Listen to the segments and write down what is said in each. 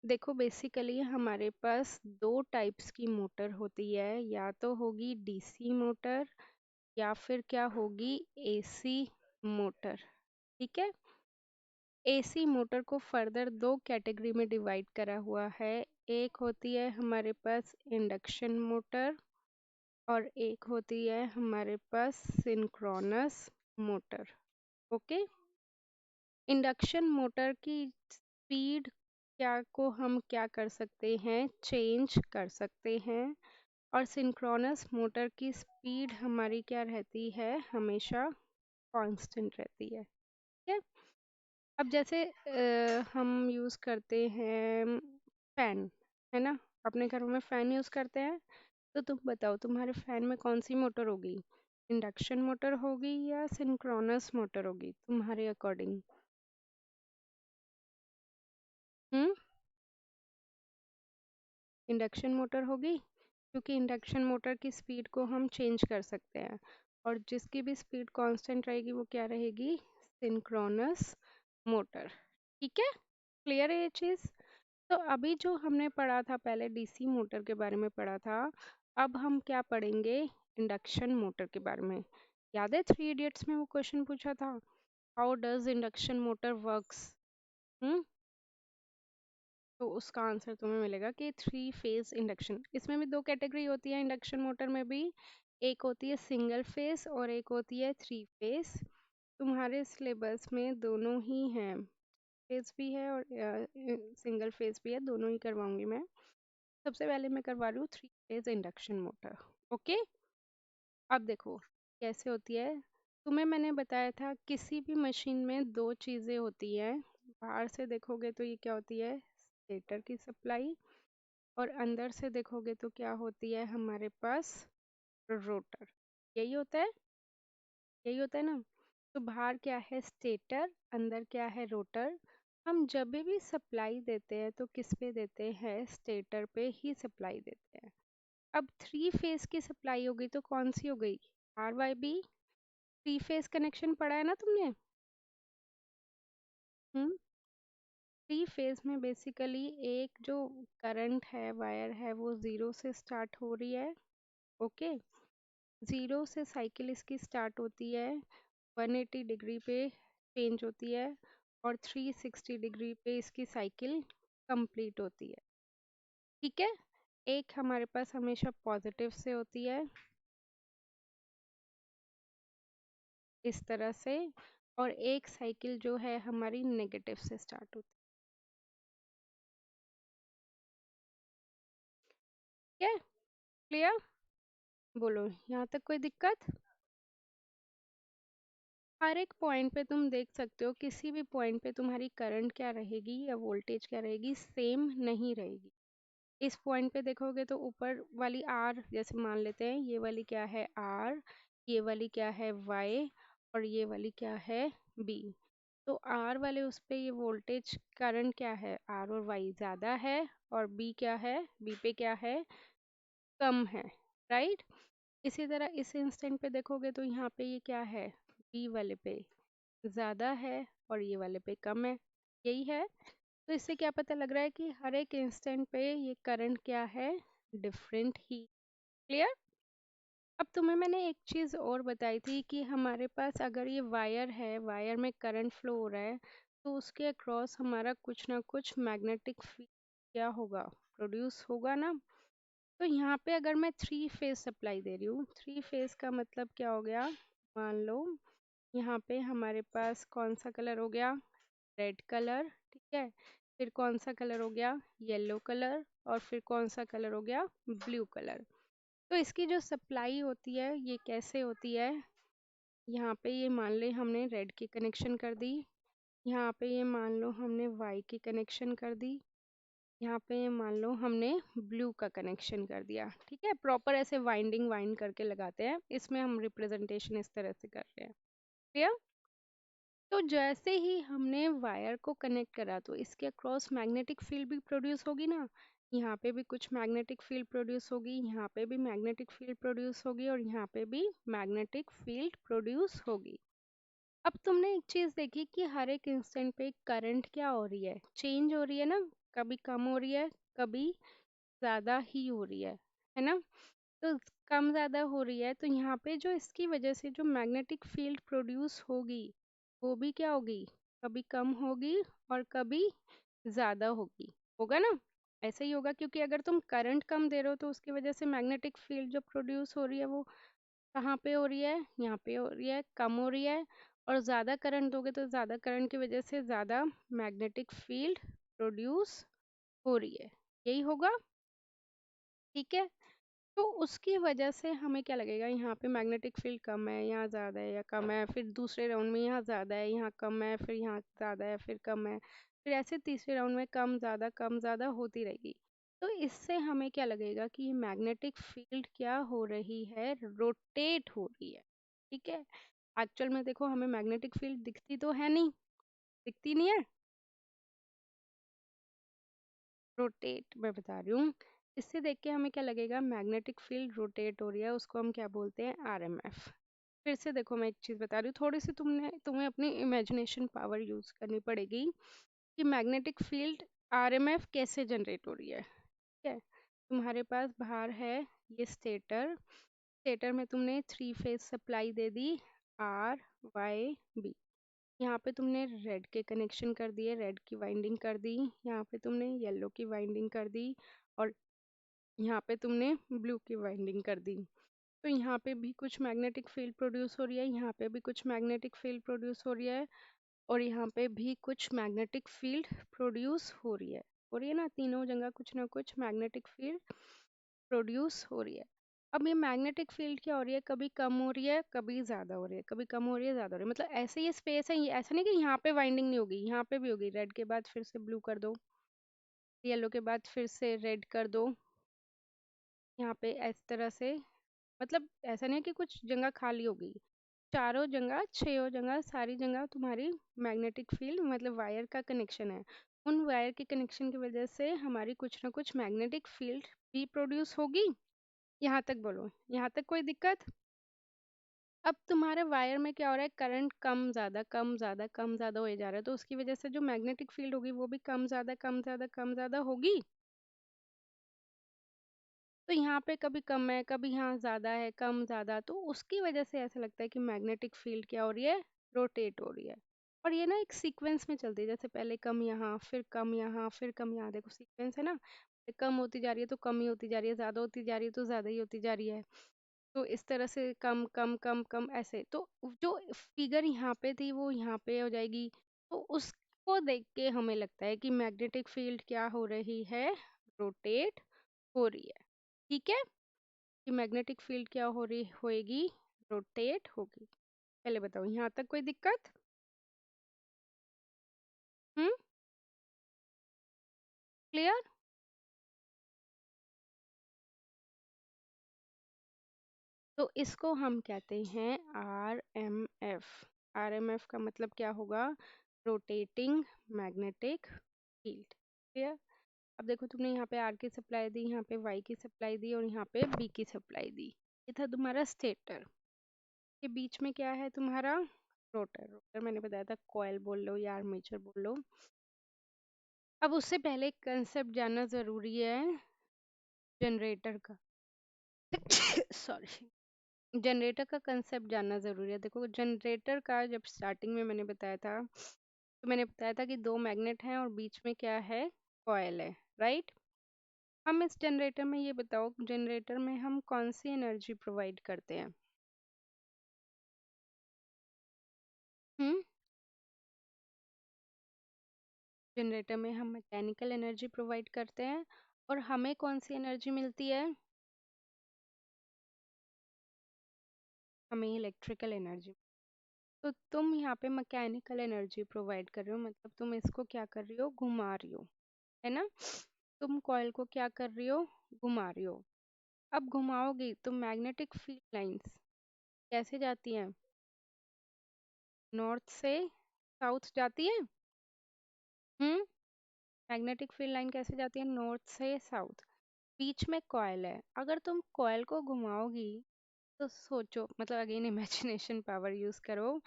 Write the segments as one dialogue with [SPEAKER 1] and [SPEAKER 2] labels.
[SPEAKER 1] देखो बेसिकली हमारे पास दो टाइप्स की मोटर होती है, या तो होगी डीसी मोटर या फिर क्या होगी एसी मोटर। ठीक है। एसी मोटर को फर्दर दो कैटेगरी में डिवाइड करा हुआ है। एक होती है हमारे पास इंडक्शन मोटर और एक होती है हमारे पास synchronous motor. Okay. Induction motor की स्पीड क्या को हम क्या कर सकते हैं, चेंज कर सकते हैं। और सिंक्रोनस मोटर की स्पीड हमारी क्या रहती है, हमेशा कांस्टेंट रहती है। ठीक है। अब जैसे हम यूज़ करते हैं फैन, है ना। अपने घरों में फैन यूज़ करते हैं। तो तुम बताओ तुम्हारे फैन में कौन सी मोटर होगी, इंडक्शन मोटर होगी या सिंक्रोनस मोटर होगी तुम्हारे अकॉर्डिंग। हम्म। इंडक्शन मोटर होगी, क्योंकि इंडक्शन मोटर की स्पीड को हम चेंज कर सकते हैं। और जिसकी भी स्पीड कांस्टेंट रहेगी वो क्या रहेगी, सिंक्रोनस मोटर। ठीक है। क्लियर है ये चीज़। तो अभी जो हमने पढ़ा था पहले डीसी मोटर के बारे में पढ़ा था, अब हम क्या पढ़ेंगे, इंडक्शन मोटर के बारे में। याद है थ्री इडियट्स में वो क्वेश्चन पूछा था, how does induction motor works. Hmm. तो उसका आंसर तुम्हें मिलेगा कि थ्री फेज इंडक्शन। इसमें भी दो कैटेगरी होती है इंडक्शन मोटर में भी, एक होती है सिंगल फेज और एक होती है थ्री फेज। तुम्हारे सिलेबस में दोनों ही हैं, फेज भी है और सिंगल फेज भी है, दोनों ही करवाऊंगी मैं। सबसे पहले मैं करवा रही हूँ three phase induction motor. Okay. अब देखो कैसे होती है। तुम्हें मैंने बताया था किसी भी मशीन में दो चीज़ें होती हैं। बाहर से देखोगे तो ये क्या होती है, स्टेटर की सप्लाई, और अंदर से देखोगे तो क्या होती है हमारे पास, रोटर। यही होता है, यही होता है ना। तो बाहर क्या है स्टेटर, अंदर क्या है रोटर। हम जब भी सप्लाई देते हैं तो किस पे देते हैं, स्टेटर पे ही सप्लाई देते हैं। अब थ्री फेज की सप्लाई हो गई तो कौन सी हो गई, R Y B. Three phase connection पढ़ा है ना तुमने। हम्म। थ्री फेज में बेसिकली एक जो करंट है, वायर है, वो जीरो से स्टार्ट हो रही है। ओके। जीरो से साइकिल इसकी स्टार्ट होती है, 180 डिग्री पे चेंज होती है, और 360 डिग्री पे इसकी साइकिल कंप्लीट होती है। ठीक है। एक हमारे पास हमेशा पॉजिटिव से होती है इस तरह से, और एक साइकिल जो है हमारी नेगेटिव से स्टार्ट होती है। क्लियर। बोलो यहाँ तक कोई दिक्कत। हर एक पॉइंट पे तुम देख सकते हो, किसी भी पॉइंट पे तुम्हारी करंट क्या रहेगी या वोल्टेज क्या रहेगी, सेम नहीं रहेगी। इस पॉइंट पे देखोगे तो ऊपर वाली आर, जैसे मान लेते हैं ये वाली क्या है आर, ये वाली क्या है वाई, और ये वाली क्या है बी। तो आर वाले उस पे ये वोल्टेज करंट क्या है, आर और वाई ज़्यादा है, और बी क्या है, बी पे क्या है, कम है। राइट। इसी तरह इस इंस्टेंट पे देखोगे तो यहाँ पे ये क्या है, बी वाले पे ज़्यादा है और ये वाले पे कम है। यही है। तो इससे क्या पता लग रहा है कि हर एक इंस्टेंट पे ये करंट क्या है, डिफरेंट ही। क्लियर। अब तुम्हें मैंने एक चीज़ और बताई थी कि हमारे पास अगर ये वायर है, वायर में करंट फ्लो हो रहा है, तो उसके अक्रॉस हमारा कुछ ना कुछ मैग्नेटिक फील्ड क्या होगा, प्रोड्यूस होगा ना। तो यहाँ पे अगर मैं थ्री फेज सप्लाई दे रही हूँ, थ्री फेज का मतलब क्या हो गया, मान लो यहाँ पे हमारे पास कौन सा कलर हो गया, रेड कलर। ठीक है। फिर कौन सा कलर हो गया, येलो कलर, और फिर कौन सा कलर हो गया, ब्लू कलर। तो इसकी जो सप्लाई होती है ये कैसे होती है, यहाँ पे ये मान ले हमने रेड की कनेक्शन कर दी, यहाँ पे ये मान लो हमने वाई की कनेक्शन कर दी, यहाँ पे ये मान लो हमने ब्लू का कनेक्शन कर दिया। ठीक है। प्रॉपर ऐसे वाइंडिंग वाइंड करके लगाते हैं, इसमें हम रिप्रेजेंटेशन इस तरह से कर रहे हैं। क्लियर। तो जैसे ही हमने वायर को कनेक्ट करा तो इसके अक्रॉस मैग्नेटिक फील्ड भी प्रोड्यूस होगी ना। यहाँ पे भी कुछ मैग्नेटिक फील्ड प्रोड्यूस होगी, यहाँ पे भी मैग्नेटिक फील्ड प्रोड्यूस होगी, और यहाँ पे भी मैग्नेटिक फील्ड प्रोड्यूस होगी। अब तुमने एक चीज देखी कि हर एक इंस्टेंट पे करंट क्या हो रही है, चेंज हो रही है ना। कभी कम हो रही है, कभी ज्यादा ही हो रही है ना। तो कम ज्यादा हो रही है तो यहाँ पे जो इसकी वजह से जो मैग्नेटिक फील्ड प्रोड्यूस होगी वो भी क्या होगी, कभी कम होगी और कभी ज्यादा होगी। होगा ना, ऐसे ही होगा, क्योंकि अगर तुम करंट कम दे रहे हो तो उसकी वजह से मैग्नेटिक फील्ड जो प्रोड्यूस हो रही है वो कहाँ पे हो रही है, यहाँ पे हो रही है, कम हो रही है। और ज़्यादा करंट दोगे तो ज़्यादा करंट की वजह से ज़्यादा मैग्नेटिक फील्ड प्रोड्यूस हो रही है। यही होगा, ठीक है। तो उसकी वजह से हमें क्या लगेगा, यहाँ पे मैग्नेटिक फील्ड कम है, यहाँ ज़्यादा है या कम है, फिर दूसरे राउंड में यहाँ ज़्यादा है, यहाँ कम है, फिर यहाँ ज़्यादा है, फिर कम है, फिर ऐसे तीसरे राउंड में कम ज़्यादा होती रहेगी। तो इससे हमें क्या लगेगा कि मैग्नेटिक फील्ड क्या हो रही है, रोटेट हो रही है। ठीक है। एक्चुअल में देखो हमें मैग्नेटिक फील्ड दिखती तो है नहीं, दिखती नहीं है, रोटेट मैं बता रही हूँ। इससे देख के हमें क्या लगेगा, मैग्नेटिक फील्ड रोटेट हो रही है, उसको हम क्या बोलते हैं, आरएमएफ। फिर से देखो मैं एक चीज बता रही हूँ, थोड़ी सी तुम्हें अपनी इमेजिनेशन पावर यूज करनी पड़ेगी कि मैग्नेटिक फील्ड आरएमएफ कैसे जनरेट हो रही है। ठीक है। तुम्हारे पास बाहर है ये स्टेटर, स्टेटर में तुमने 3 phase supply they the, are Y B. यहाँ पे तुमने रेड के कनेक्शन कर दिए, रेड की वाइंडिंग कर दी, यहाँ पे तुमने येलो की वाइंडिंग कर दी, और यहाँ पे तुमने ब्लू की वाइंडिंग कर दी। तो यहाँ पे भी कुछ मैग्नेटिक फील्ड प्रोड्यूस हो रही है, यहाँ पे भी कुछ मैग्नेटिक फील्ड प्रोड्यूस हो रही है, और यहाँ पे भी कुछ मैग्नेटिक फील्ड प्रोड्यूस हो रही है ना, तीनों जगह कुछ ना कुछ मैग्नेटिक फील्ड प्रोड्यूस हो रही है। अब ये मैग्नेटिक फील्ड क्या हो रही है, कभी कम हो रही है, कभी ज्यादा हो रही है, कभी कम हो रही है, ज्यादा हो रही है, मतलब ऐसे ये स्पेस है, ये ऐसा नहीं कि यहाँ पे वाइंडिंग नहीं होगी, यहाँ पे भी होगी। रेड के बाद फिर से ब्लू कर दो, येलो के बाद फिर से रेड कर दो, यहाँ पे इस तरह से। मतलब ऐसा नहीं है कि कुछ जगह खाली होगी, चारों जगह छह जगह सारी जगह तुम्हारी मैग्नेटिक फील्ड, मतलब वायर का कनेक्शन है। उन वायर के कनेक्शन की वजह से हमारी कुछ ना कुछ मैग्नेटिक फील्ड भी प्रोड्यूस होगी। यहाँ तक बोलो, यहाँ तक कोई दिक्कत। अब तुम्हारे वायर में क्या हो रहा है, करंट कम ज्यादा कम ज्यादा कम ज्यादा हो जा रहा है, तो उसकी वजह से जो मैग्नेटिक फील्ड होगी वो भी कम ज्यादा कम ज्यादा कम ज्यादा होगी। तो यहाँ पे कभी कम है, कभी यहाँ ज्यादा है, कम ज्यादा, तो उसकी वजह से ऐसा लगता है कि मैग्नेटिक फील्ड क्या हो रही है, रोटेट हो रही है। और ये ना एक सीक्वेंस में चलती है, जैसे पहले कम यहाँ, फिर कम यहाँ, फिर कम यहाँ, देखो सीक्वेंस है ना, कम होती जा रही है तो कम ही होती जा रही है, ज्यादा होती जा रही है तो ज्यादा ही होती जा रही है। तो इस तरह से कम कम कम कम ऐसे, तो जो फिगर यहाँ पे थी वो यहाँ पे हो जाएगी। तो उसको देख के हमें लगता है कि मैग्नेटिक फील्ड क्या हो रही है, रोटेट हो रही है। ठीक है, कि मैग्नेटिक फील्ड क्या हो रही होएगी, रोटेट होगी। पहले बताओ यहाँ तक कोई दिक्कत। हम्म, क्लियर। तो इसको हम कहते हैं आर एम एफ का मतलब क्या होगा, रोटेटिंग मैग्नेटिक फील्ड। क्लियर। अब देखो तुमने यहाँ पे आर की सप्लाई दी, यहाँ पे वाई की सप्लाई दी, और यहाँ पे बी की सप्लाई दी। ये था तुम्हारा स्टेटर। के बीच में क्या है तुम्हारा, रोटर। रोटर मैंने बताया था, कॉइल बोल लो या आर्मेचर बोल लो। अब उससे पहले एक कंसेप्ट जानना जरूरी है, जनरेटर का। सॉरी, जनरेटर का कंसेप्ट जानना जरूरी है। देखो जनरेटर का जब स्टार्टिंग में मैंने बताया था, तो मैंने बताया था कि दो मैग्नेट हैं और बीच में क्या है, कॉइल है, राइट। हम इस जनरेटर में, ये बताओ जनरेटर में हम कौन सी एनर्जी प्रोवाइड करते हैं। हम्म, जनरेटर में हम मैकेनिकल एनर्जी प्रोवाइड करते हैं, और हमें कौन सी एनर्जी मिलती है, हमें इलेक्ट्रिकल एनर्जी। तो तुम यहाँ पे मैकेनिकल एनर्जी प्रोवाइड कर रहे हो, मतलब तुम इसको क्या कर रही हो, घुमा रही हो, है ना। तुम कॉइल को क्या कर रही हो, घुमा रही हो। अब घुमाओगी तो मैग्नेटिक फील्ड लाइंस कैसे जाती हैं, नॉर्थ से साउथ जाती है। हम्म, मैग्नेटिक फील्ड लाइन कैसे जाती है, नॉर्थ से साउथ। बीच में कॉइल है, अगर तुम कॉइल को घुमाओगी तो सोचो, मतलब अगेन इमेजिनेशन पावर यूज करो,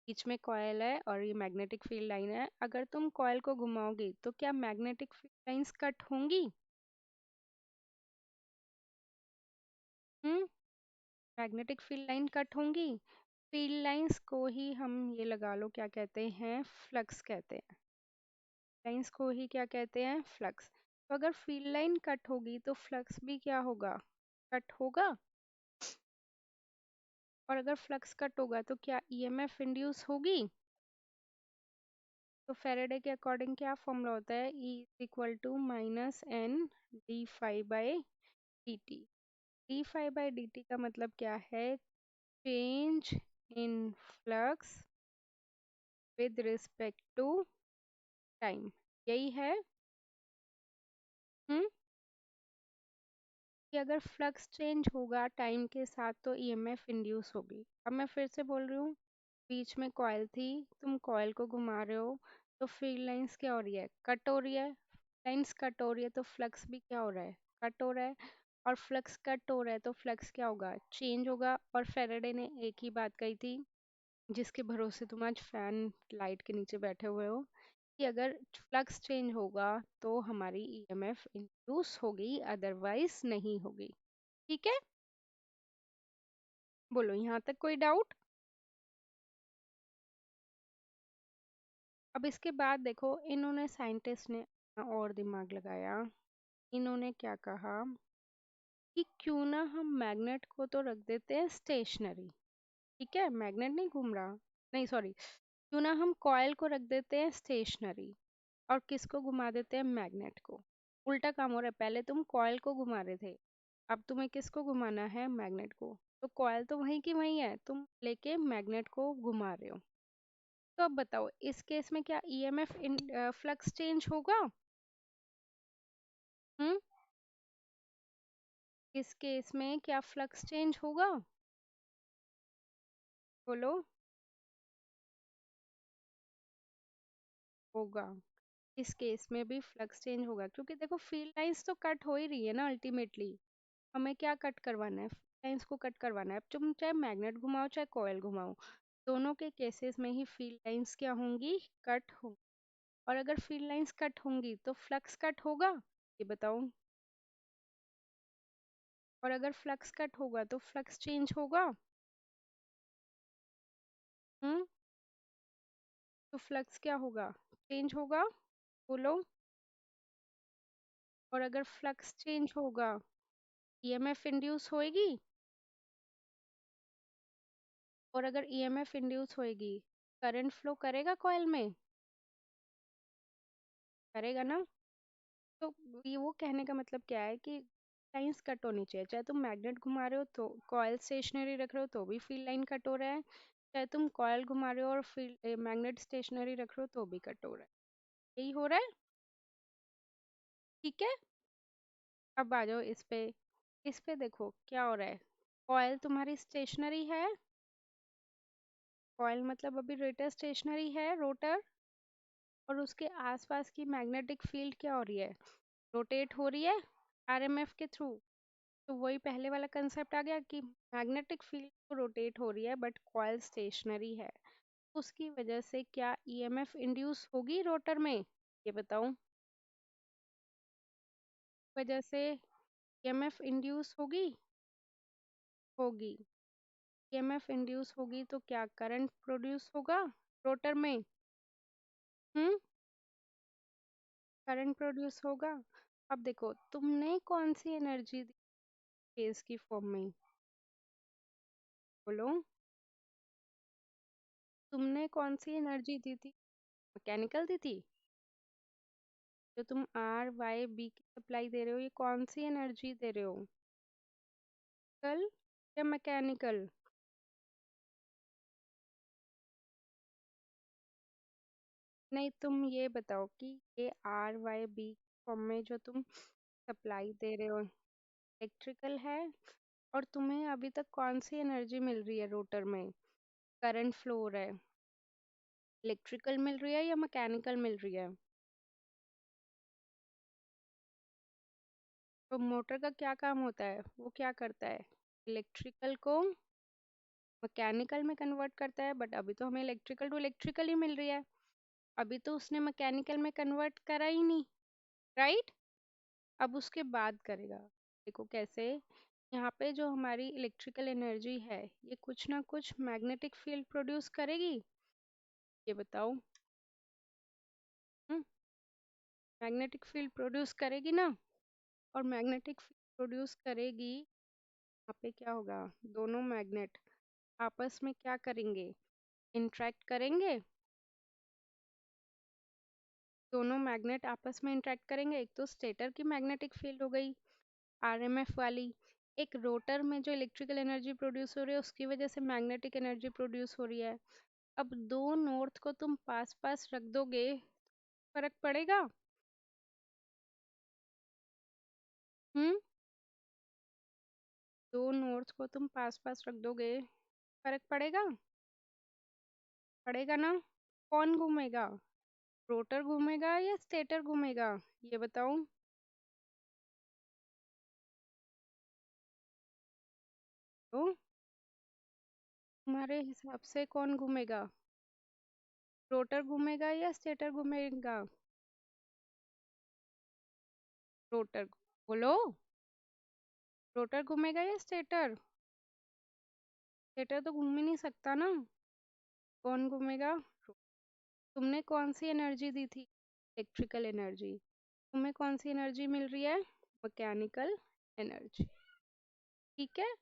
[SPEAKER 1] बीच में कॉयल है और ये मैग्नेटिक फील्ड लाइन है। अगर तुम कॉयल को घुमाओगे तो क्या मैग्नेटिक फील्ड लाइंस कट होंगी? हम्म, मैग्नेटिक फील्ड लाइन कट होंगी? फील्ड लाइंस को ही हम ये लगा लो क्या कहते हैं, फ्लक्स कहते हैं। लाइंस को ही क्या कहते हैं, फ्लक्स। तो अगर फील्ड लाइन कट होगी तो फ्लक्स भी क्या होगा, कट होगा। और अगर फ्लक्स कट होगा तो क्या ईएमएफ इंड्यूस होगी? तो फेरेडे के अकॉर्डिंग क्या फॉर्मूला होता है, E equal to minus N D phi by D T. D phi by D T का मतलब क्या है, change in flux with respect to time, यही है। हम्म, कि अगर फ्लक्स चेंज होगा टाइम के साथ तो ईएमएफ इंड्यूस होगी। अब मैं फिर से बोल रही हूँ, बीच में कॉयल थी, तुम कॉयल को घुमा रहे हो तो फील्ड लाइंस क्या हो रही है, कट हो रही है। लाइंस कट हो रही है तो फ्लक्स भी क्या हो रहा है, कट हो रहा है। और फ्लक्स कट हो रहा है तो फ्लक्स क्या होगा, चेंज होगा। और फेरेडे ने एक ही बात कही थी, जिसके भरोसे तुम आज फैन लाइट के नीचे बैठे हुए हो, कि अगर फ्लक्स चेंज होगा तो हमारी ईएमएफ इंड्यूस होगी, अदरवाइज नहीं होगी। ठीक है, बोलो यहाँ तक कोई डाउट? अब इसके बाद देखो, इन्होंने साइंटिस्ट ने अपना और दिमाग लगाया। इन्होंने क्या कहा कि क्यों ना हम मैग्नेट को तो रख देते हैं स्टेशनरी। ठीक है, मैग्नेट नहीं घूम रहा, नहीं सॉरी, क्यों ना हम कॉयल को रख देते हैं स्टेशनरी और किसको घुमा देते हैं, मैग्नेट को। उल्टा काम हो रहा है, पहले तुम कॉयल को घुमा रहे थे, अब तुम्हें किसको घुमाना है, मैग्नेट को। तो कॉयल तो वहीं की वहीं है, तुम लेके मैग्नेट को घुमा रहे हो। तो अब बताओ इस केस में क्या ईएमएफ इन फ्लक्स चेंज होगा? हम्म, इस केस में क्या फ्लक्स चेंज होगा, बोलो। होगा, इस केस में भी फ्लक्स चेंज होगा, क्योंकि देखो फील्ड लाइंस तो कट हो ही रही है ना अल्टीमेटली। हमें क्या कट करवाना है, फील्ड लाइंस को कट करवाना है। अब तुम चाहे मैग्नेट घुमाओ चाहे कॉयल घुमाओ, दोनों के केसेस में ही फील्ड लाइंस क्या होंगी, कट होंगी। और अगर फील्ड लाइंस कट होंगी तो फ्लक्स कट होगा, ये बताओ। और अगर फ्लक्स कट होगा तो फ्लक्स चेंज होगा। हम्म, तो फ्लक्स क्या होगा, चेंज होगा, बोलो। और अगर फ्लक्स चेंज होगा, ईएमएफ इंड्यूस होएगी। और अगर ईएमएफ इंड्यूस होएगी, करंट फ्लो करेगा कॉइल में, करेगा ना। तो ये वो कहने का मतलब क्या है कि लाइंस कट होनी चाहिए, चाहे तुम मैग्नेट घुमा रहे हो तो कॉइल स्टेशनरी रख रहे हो तो भी फील्ड लाइन कट हो रहा है, चाहे तुम कॉइल घुमा रहे हो और फील्ड मैग्नेट स्टेशनरी रख रहे हो तो भी कट हो रहा है, यही हो रहा है। ठीक है, अब आ जाओ इस पे। इस पे देखो क्या हो रहा है, कॉइल तुम्हारी स्टेशनरी है, कॉइल मतलब अभी रोटर स्टेशनरी है, रोटर। और उसके आसपास की मैग्नेटिक फील्ड क्या हो रही है, रोटेट हो रही है आरएमएफ के थ्रू। तो वही पहले वाला कंसेप्ट आ गया कि मैग्नेटिक फील्ड तो रोटेट हो रही है बट कॉइल स्टेशनरी है। उसकी वजह से क्या ईएमएफ इंड्यूस होगी रोटर में, ये बताओ। वजह से ईएमएफ इंड्यूस होगी, होगी। ईएमएफ इंड्यूस होगी तो क्या करंट प्रोड्यूस होगा रोटर में। हम्म, करंट प्रोड्यूस होगा। अब देखो तुमने कौन सी एनर्जी दी फेज की फॉर्म में, बोलो। तुमने कौन सी एनर्जी दी थी, मैकेनिकल दी थी। जो तुम आर वाई बी की सप्लाई दे रहे हो, ये कौन सी एनर्जी दे रहे हो, कल या मैकेनिकल। नहीं, तुम ये बताओ कि ये आर वाई बी फॉर्म में जो तुम सप्लाई दे रहे हो इलेक्ट्रिकल है, और तुम्हें अभी तक कौन सी एनर्जी मिल रही है रोटर में, करंट फ्लो हो रहा है, इलेक्ट्रिकल मिल रही है या मैकेनिकल मिल रही है। तो मोटर का क्या काम होता है, वो क्या करता है, इलेक्ट्रिकल को मैकेनिकल में कन्वर्ट करता है, बट अभी तो हमें इलेक्ट्रिकल टू इलेक्ट्रिकल ही मिल रही है। अभी तो उसने मैकेनिकल में कन्वर्ट करा ही नहीं, राइट। अब उसके बाद करेगा। देखो कैसे, यहाँ पे जो हमारी इलेक्ट्रिकल एनर्जी है ये कुछ ना कुछ मैग्नेटिक फील्ड प्रोड्यूस करेगी, ये बताओ। हम्म, मैग्नेटिक फील्ड प्रोड्यूस करेगी ना। और मैग्नेटिक फील्ड प्रोड्यूस करेगी, यहाँ पे क्या होगा, दोनों मैग्नेट आपस में क्या करेंगे, इंटरेक्ट करेंगे। दोनों मैग्नेट आपस में इंटरेक्ट करेंगे। एक तो स्टेटर की मैग्नेटिक फील्ड हो गई आरएमएफ वाली, एक रोटर में जो इलेक्ट्रिकल एनर्जी प्रोड्यूस हो रही है उसकी वजह से मैग्नेटिक एनर्जी प्रोड्यूस हो रही है। अब दो नॉर्थ को तुम पास पास रख दोगे, फर्क पड़ेगा? हम्म, दो नॉर्थ को तुम पास पास रख दोगे, फर्क पड़ेगा? पड़ेगा ना। कौन घूमेगा, रोटर घूमेगा या स्टेटर घूमेगा, ये बताओ। तो तुम्हारे हिसाब से कौन घूमेगा, रोटर घूमेगा या स्टेटर घूमेगा? रोटर, बोलो। रोटर घूमेगा या स्टेटर? स्टेटर तो घूम ही नहीं सकता ना। कौन घूमेगा? तुमने कौन सी एनर्जी दी थी, इलेक्ट्रिकल एनर्जी। तुम्हें कौन सी एनर्जी मिल रही है, मैकेनिकल एनर्जी। ठीक है।